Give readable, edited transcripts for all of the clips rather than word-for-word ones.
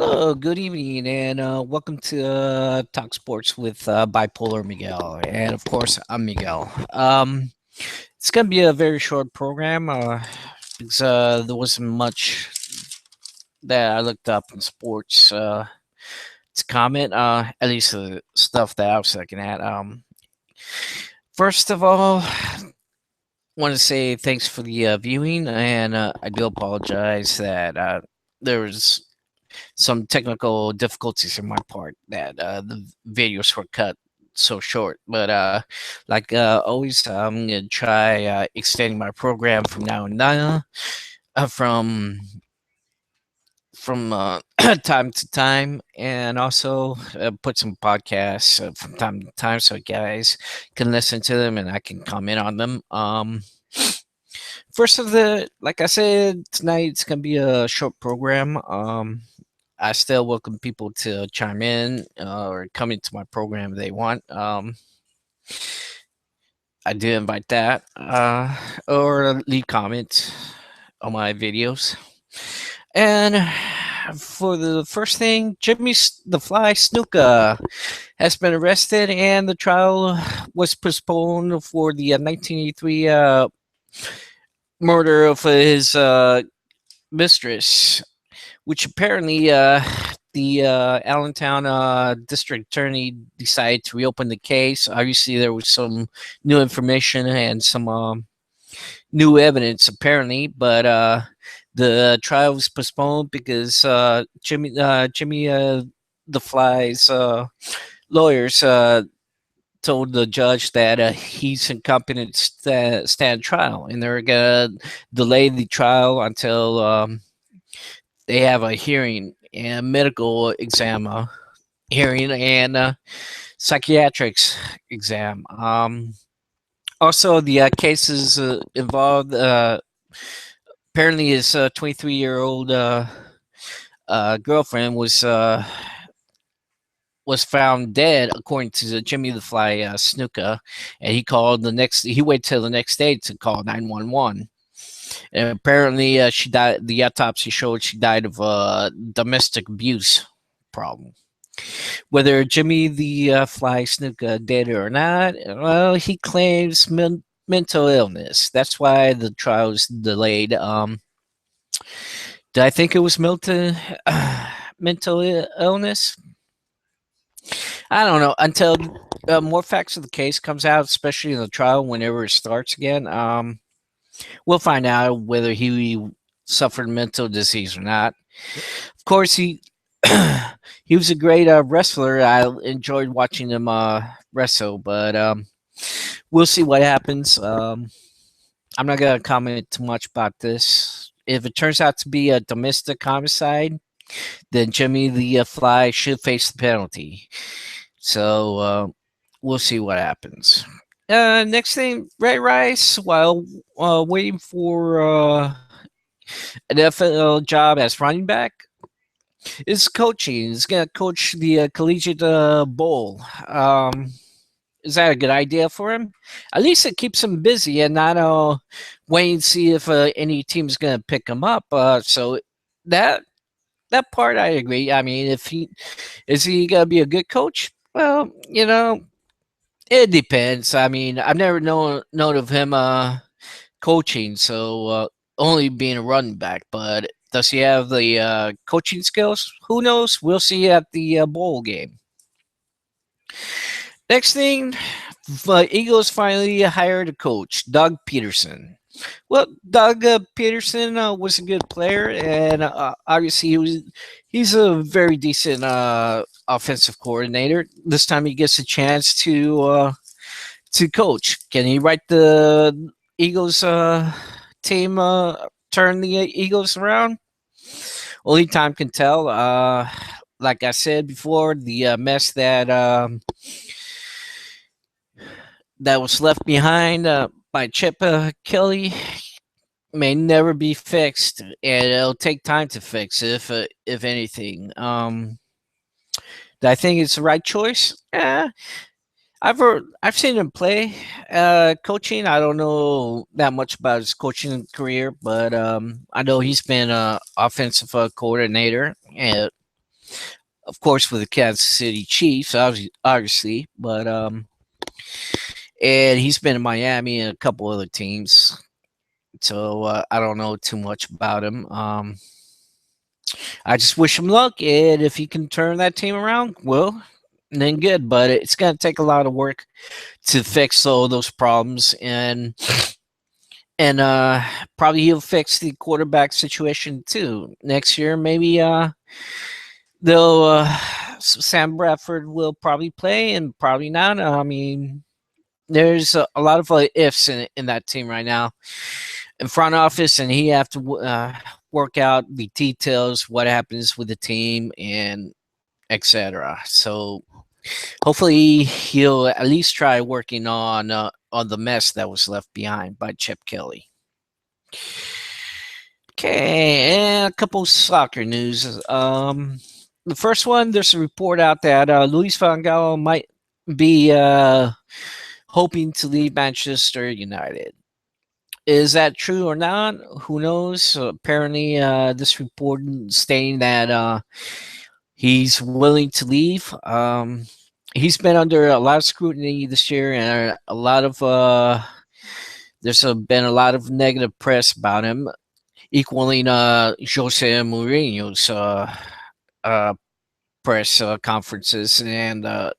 Hello, good evening, and welcome to Talk Sports with Bipolar Miguel. And of course, I'm Miguel. It's going to be a very short program because there wasn't much that I looked up in sports to comment, at least the stuff that I was looking at. First of all, want to say thanks for the viewing, and I do apologize that there was some technical difficulties in my part that the videos were cut so short. But like always, I'm gonna try extending my program from now and then, from time to time, and also put some podcasts from time to time so guys can listen to them and I can comment on them. First of the, like I said, tonight it's gonna be a short program. I still welcome people to chime in or come into my program if they want. I do invite that or leave comments on my videos. And for the first thing, the Fly Snuka has been arrested, and the trial was postponed for the 1983 murder of his mistress, which apparently the Allentown district attorney decided to reopen the case. Obviously, there was some new information and some new evidence, apparently, but the trial was postponed because Jimmy the Fly's lawyers told the judge that he's incompetent to stand trial, and they're gonna delay the trial until they have a hearing and medical exam hearing and psychiatrics exam. Also, the cases involved apparently his 23-year-old girlfriend was found dead, according to the Jimmy the Fly Snuka, and he called the next. He waited till the next day to call 911. And apparently, she died. The autopsy showed she died of domestic abuse problem. Whether Jimmy the Fly Snuka did it or not, well, he claims mental illness. That's why the trial was delayed. Did I think it was mental illness? I don't know until more facts of the case comes out, especially in the trial whenever it starts again. We'll find out whether he suffered mental disease or not. Of course, he was a great wrestler. I enjoyed watching him wrestle, but we'll see what happens. I'm not gonna comment too much about this. If it turns out to be a domestic homicide, then Jimmy the Fly should face the penalty. So we'll see what happens. Next thing, Ray Rice, while waiting for an NFL job as running back, is coaching. He's gonna coach the collegiate bowl. Is that a good idea for him? At least it keeps him busy and not waiting to see if any team's gonna pick him up. So that that part I agree. I mean, if he gonna be a good coach? Well, it depends. I mean, I've never known of him coaching, so only being a running back. But does he have the coaching skills? Who knows? We'll see at the bowl game. Next thing, the Eagles finally hired a coach, Doug Peterson. Well, Doug Peterson was a good player, and obviously he's a very decent offensive coordinator. This time he gets a chance to coach. Can he write the Eagles team turn the Eagles around? Only time can tell. Like I said before, the mess that was left behind by Chip Kelly may never be fixed, and it'll take time to fix if anything. Do I think it's the right choice? I've seen him play coaching. I don't know that much about his coaching career, but I know he's been an offensive coordinator, and of course, for the Kansas City Chiefs, obviously, but and he's been in Miami and a couple other teams. So I don't know too much about him. I just wish him luck, and if he can turn that team around, well, then good. But it's going to take a lot of work to fix all those problems, and probably he'll fix the quarterback situation too next year. Maybe they'll Sam Bradford will probably play, and probably not. I mean, there's a lot of ifs in that team right now in front office, and he have to work out the details, what happens with the team, and etc. So hopefully he'll at least try working on the mess that was left behind by Chip Kelly. Okay, and a couple soccer news. The first one, there's a report out that Luis Van Gaal might be hoping to leave Manchester United. Is that true or not? Who knows? Apparently, this report stating that he's willing to leave. He's been under a lot of scrutiny this year, and a lot of there's been a lot of negative press about him, equaling Jose Mourinho's uh, press conferences and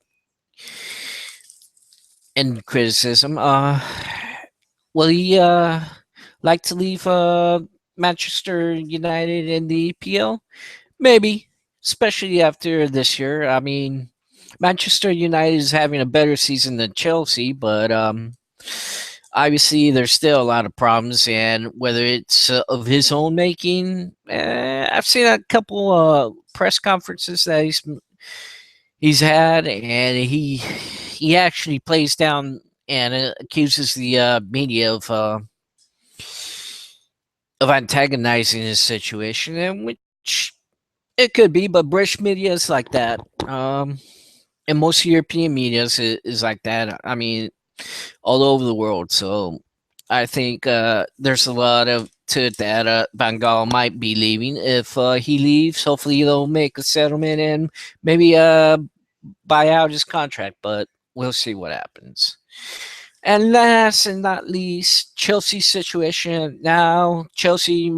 criticism. Will he like to leave Manchester United in the EPL? Maybe, especially after this year. I mean, Manchester United is having a better season than Chelsea, but obviously there's still a lot of problems. And whether it's of his own making, I've seen a couple press conferences that he's had, and he actually plays down and accuses the media of antagonizing his situation, and which it could be, but British media is like that. And most European media is like that. I mean, all over the world. So I think there's a lot of to it that Van Gaal might be leaving. If he leaves, hopefully they'll make a settlement and maybe buy out his contract. But we'll see what happens. And last and not least, Chelsea's situation. Now, Chelsea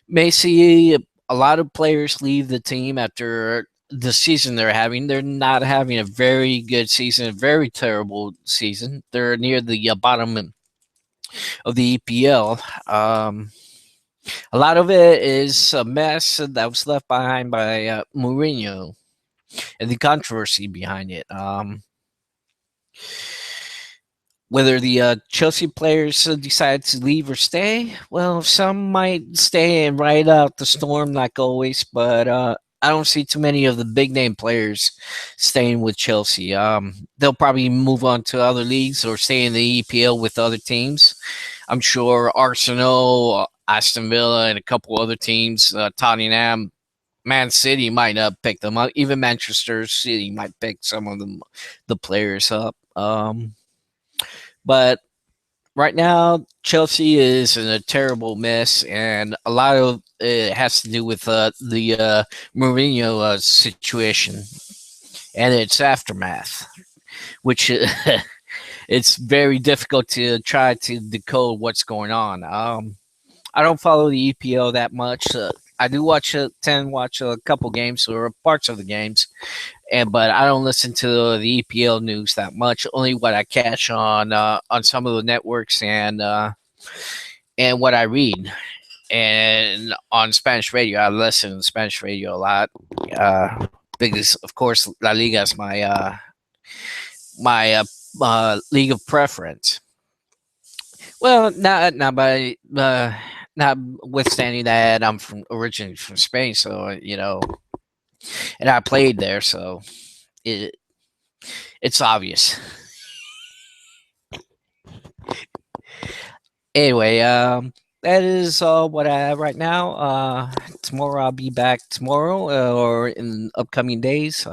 may see a lot of players leave the team after the season they're having. They're not having a very good season, a very terrible season. They're near the bottom of the EPL. A lot of it is a mess that was left behind by Mourinho and the controversy behind it. Whether the Chelsea players decide to leave or stay, well, some might stay and ride out the storm like always, but I don't see too many of the big name players staying with Chelsea. They'll probably move on to other leagues or stay in the EPL with other teams. I'm sure Arsenal, Aston Villa, and a couple other teams, Tottenham, Man City might pick them up. Even Manchester City might pick some of the players up. But right now, Chelsea is in a terrible mess, and a lot of it has to do with the Mourinho situation and its aftermath, which it's very difficult to try to decode what's going on. I don't follow the EPL that much. I do tend to watch a couple games or parts of the games, but I don't listen to the EPL news that much. Only what I catch on some of the networks and what I read. And on Spanish radio, I listen to Spanish radio a lot. Because of course La Liga is my league of preference. Well, not by notwithstanding that I'm originally from Spain, so and I played there, so it it's obvious. Anyway, that is all what I have right now. Tomorrow I'll be back tomorrow or in upcoming days.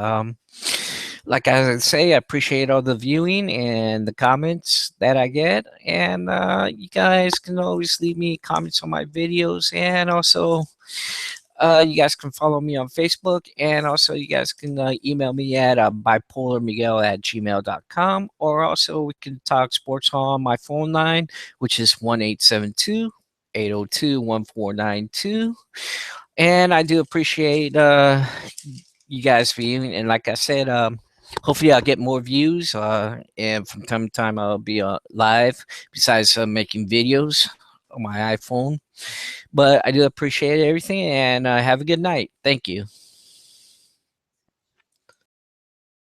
Like I say, I appreciate all the viewing and the comments that I get, and you guys can always leave me comments on my videos, and also You guys can follow me on Facebook, and also you guys can email me at bipolarmiguel@gmail.com, or also we can talk sports on my phone line, which is 1-872-802-1492. And I do appreciate you guys viewing, and like I said, hopefully I'll get more views, and from time to time I'll be live, besides making videos on my iPhone. But I do appreciate everything, and have a good night. Thank you.